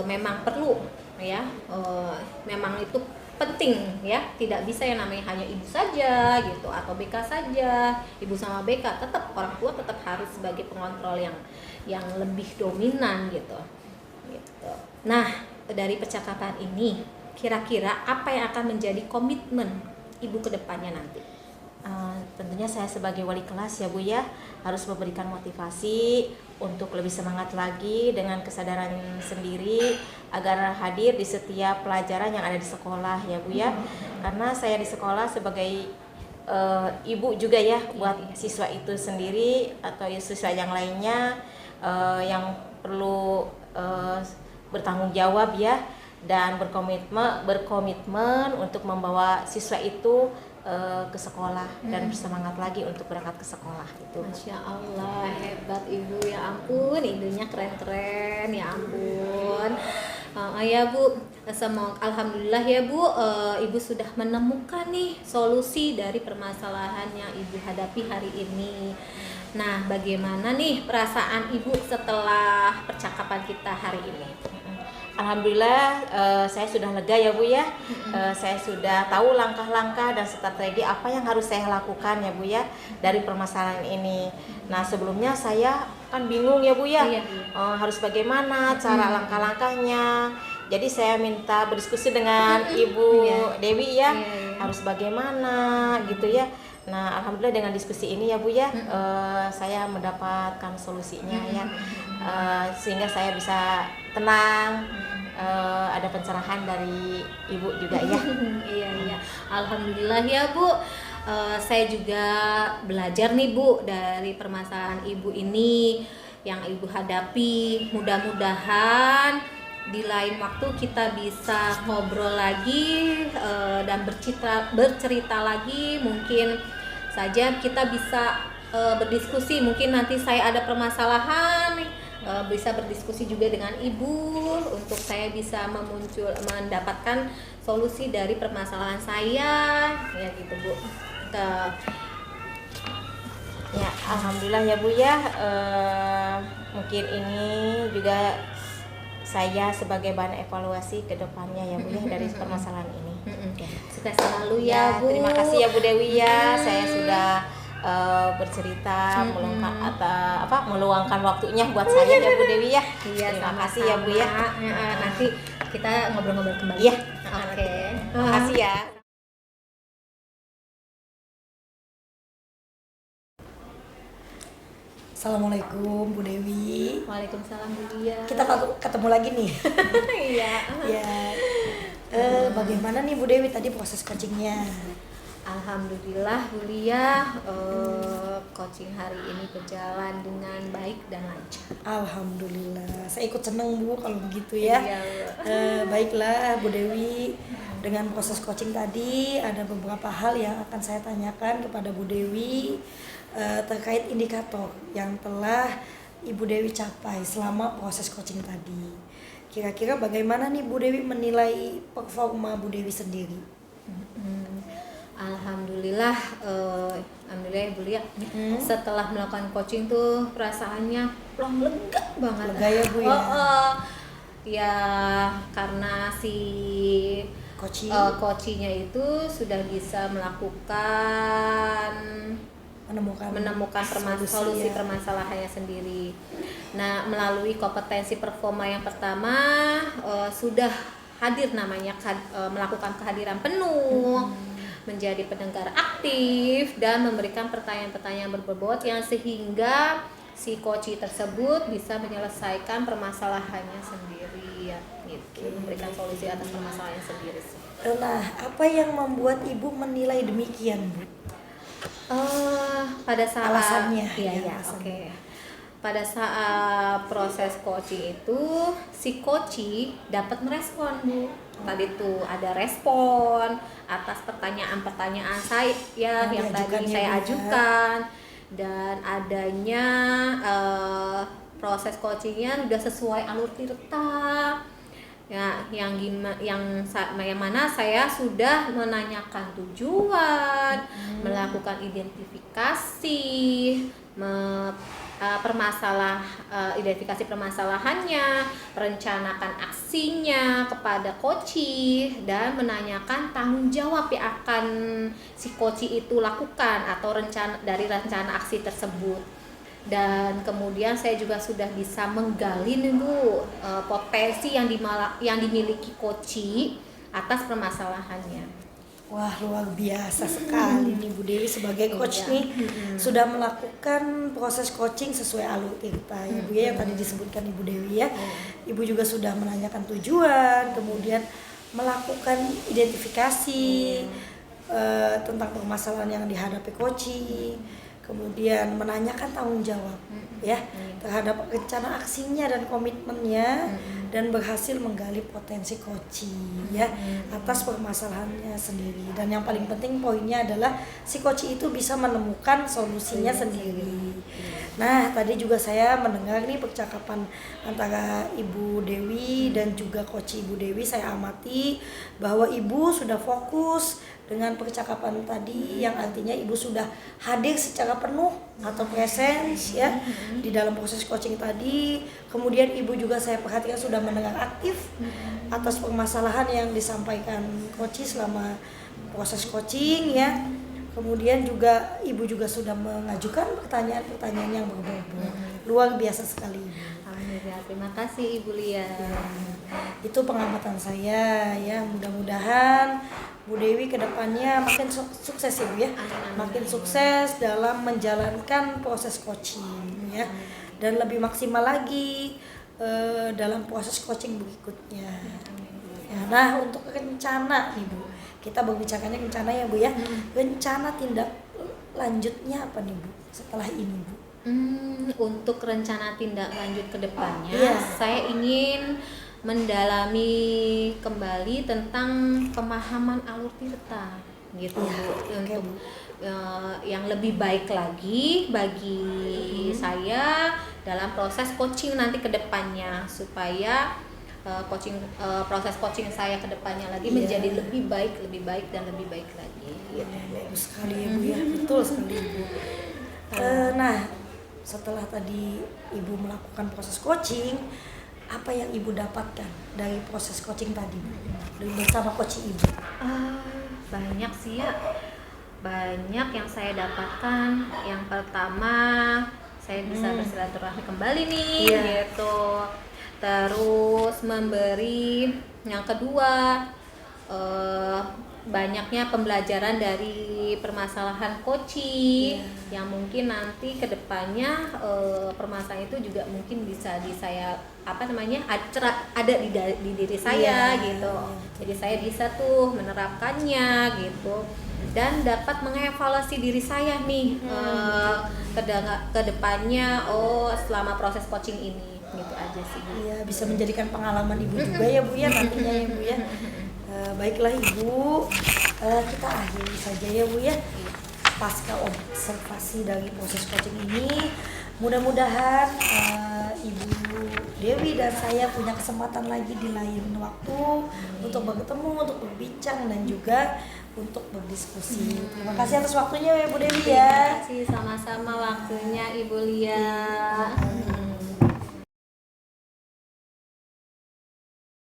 memang perlu ya, memang itu penting ya, tidak bisa yang namanya hanya ibu saja gitu atau BK saja, ibu sama BK, tetap orang tua tetap harus sebagai pengontrol yang lebih dominan gitu. Nah dari percakapan ini kira-kira apa yang akan menjadi komitmen Ibu ke depannya nanti?
Tentunya saya sebagai wali kelas ya Bu ya harus memberikan motivasi untuk lebih semangat lagi dengan kesadaran sendiri agar hadir di setiap pelajaran yang ada di sekolah ya Bu ya. Karena saya di sekolah sebagai ibu juga ya buat siswa itu sendiri atau siswa yang lainnya yang perlu bertanggung jawab ya, dan berkomitmen untuk membawa siswa itu ke sekolah dan bersemangat lagi untuk berangkat ke sekolah itu.
Masya Allah, hebat Ibu, ya ampun, idenya keren-keren, ya ampun. Ya Bu, semoga alhamdulillah ya Bu, Ibu sudah menemukan nih solusi dari permasalahan yang Ibu hadapi hari ini. Nah, bagaimana nih perasaan Ibu setelah percakapan kita hari ini?
Alhamdulillah saya sudah lega ya Bu ya. Saya sudah tahu langkah-langkah dan strategi apa yang harus saya lakukan ya Bu ya dari permasalahan ini. Nah sebelumnya saya kan bingung ya Bu ya, harus bagaimana cara langkah-langkahnya. Jadi saya minta berdiskusi dengan Ibu Dewi ya, harus bagaimana gitu ya. Nah alhamdulillah dengan diskusi ini ya Bu ya, saya mendapatkan solusinya ya, sehingga saya bisa tenang, ada pencerahan dari Ibu juga ya.
Iya, alhamdulillah ya Bu. Saya juga belajar nih Bu dari permasalahan Ibu ini yang Ibu hadapi. Mudah-mudahan di lain waktu kita bisa ngobrol lagi dan bercerita lagi. Mungkin saja kita bisa berdiskusi. Mungkin nanti saya ada permasalahan, bisa berdiskusi juga dengan Ibu untuk saya bisa mendapatkan solusi dari permasalahan saya ya gitu Bu.
Ya alhamdulillah ya Bu ya, mungkin ini juga saya sebagai bahan evaluasi ke depannya ya Bu ya dari permasalahan ini.
Sukses selalu ya Bu.
Terima kasih ya Bu Dewi ya, saya sudah bercerita, meluangkan waktunya buat saya ya Bu Dewi ya.
Iya,
Terima kasih ya Bu ya.
Nanti kita ngobrol-ngobrol kembali.
Iya.
Oke.
Terima kasih ya.
Assalamualaikum Bu Dewi.
Waalaikumsalam Bu Lia.
Kita ketemu lagi nih.
Iya.
Ya. Bagaimana nih Bu Dewi tadi proses coachingnya?
Alhamdulillah Bu Lia, coaching hari ini berjalan dengan baik dan lancar.
Alhamdulillah. Saya ikut seneng Bu kalau begitu ya.
Iya,
Baiklah Bu Dewi, dengan proses coaching tadi ada beberapa hal yang akan saya tanyakan kepada Bu Dewi terkait indikator yang telah Ibu Dewi capai selama proses coaching tadi. Kira-kira bagaimana nih Bu Dewi menilai performa Bu Dewi sendiri?
Alhamdulillah, alhamdulillah Bu Lia. Setelah melakukan coaching tuh perasaannya plong, lega banget.
Lega ya Bu ya?
Ya karena si coachingnya itu sudah bisa melakukan menemukan solusi permasalahannya sendiri. Nah, melalui kompetensi performa yang pertama sudah hadir namanya melakukan kehadiran penuh, menjadi pendengar aktif dan memberikan pertanyaan-pertanyaan berbobot yang sehingga si coach tersebut bisa menyelesaikan permasalahannya sendiri ya, gitu. Memberikan solusi atas permasalahannya sendiri.
Nah, apa yang membuat Ibu menilai demikian Bu?
Pada saat
alasannya
oke. Pada saat proses coaching itu si coach dapat merespon Bu. Tadi tuh ada respon atas pertanyaan-pertanyaan saya yang tadi saya ajukan, dan adanya proses coachingnya sudah sesuai alur tirta. Ya, yang mana saya sudah menanyakan tujuan, melakukan identifikasi, identifikasi permasalahannya, merencanakan aksinya kepada coach, dan menanyakan tanggung jawab yang akan si coach itu lakukan atau rencana aksi tersebut. Dan kemudian saya juga sudah bisa menggali nih Bu, potensi yang dimiliki coach atas permasalahannya.
Wah, luar biasa sekali nih Bu Dewi sebagai coach nih sudah melakukan proses coaching sesuai alur tirta ya Bu ya, yang tadi disebutkan Ibu Dewi ya. Ibu juga sudah menanyakan tujuan, kemudian melakukan identifikasi tentang permasalahan yang dihadapi coach, kemudian menanyakan tanggung jawab ya terhadap rencana aksinya dan komitmennya, dan berhasil menggali potensi coaching ya atas permasalahannya sendiri. Dan yang paling penting poinnya adalah si coach itu bisa menemukan solusinya sendiri. Nah, tadi juga saya mendengar nih percakapan antara Ibu Dewi dan juga coach Ibu Dewi. Saya amati bahwa Ibu sudah fokus dengan percakapan tadi, yang artinya Ibu sudah hadir secara penuh atau presence ya di dalam proses coaching tadi. Kemudian Ibu juga saya perhatikan sudah mendengar aktif atas permasalahan yang disampaikan coach selama proses coaching ya. Kemudian juga Ibu juga sudah mengajukan pertanyaan-pertanyaan yang berbobot. Luar biasa sekali Ibu.
Alhamdulillah, terima kasih Ibu Lia.
Itu pengamatan saya ya, mudah-mudahan Bu Dewi kedepannya makin sukses ya Bu ya, makin sukses dalam menjalankan proses coaching ya, dan lebih maksimal lagi dalam proses coaching berikutnya ya. Nah, untuk rencana nih Bu, kita berbicarakannya rencana ya Bu ya, rencana tindak lanjutnya apa nih Bu setelah ini Bu?
Untuk rencana tindak lanjut ke depannya, saya ingin mendalami kembali tentang pemahaman alur tirta gitu Bu, untuk yang lebih baik lagi bagi saya dalam proses coaching nanti ke depannya, supaya proses coaching saya ke depannya lagi menjadi lebih baik dan lebih baik lagi.
Bagus sekali ya Bu ya, betul sekali Ibu. Nah, setelah tadi Ibu melakukan proses coaching, apa yang Ibu dapatkan dari proses coaching tadi bersama coach Ibu?
Banyak sih ya. banyak yang saya dapatkan. Yang pertama, saya bisa bersilaturahmi kembali nih,
Iya.
gitu. Terus memberi. Yang kedua, banyaknya pembelajaran dari permasalahan koci yang mungkin nanti kedepannya permasalahan itu juga mungkin bisa saya ada di diri saya gitu. Jadi saya bisa tuh menerapkannya gitu dan dapat mengevaluasi diri saya nih ke depannya selama proses coaching ini gitu aja sih.
Iya, bisa menjadikan pengalaman ibu juga ya Bu ya nantinya ya Bu ya. Baiklah Ibu, kita akhiri saja ya Bu ya. Pasca observasi dari proses coaching ini, mudah-mudahan Ibu Dewi dan saya punya kesempatan lagi di lain waktu untuk bertemu, untuk berbincang dan juga untuk berdiskusi. Terima kasih atas waktunya ya Bu Dewi ya.
Terima kasih sama-sama waktunya Ibu Lia.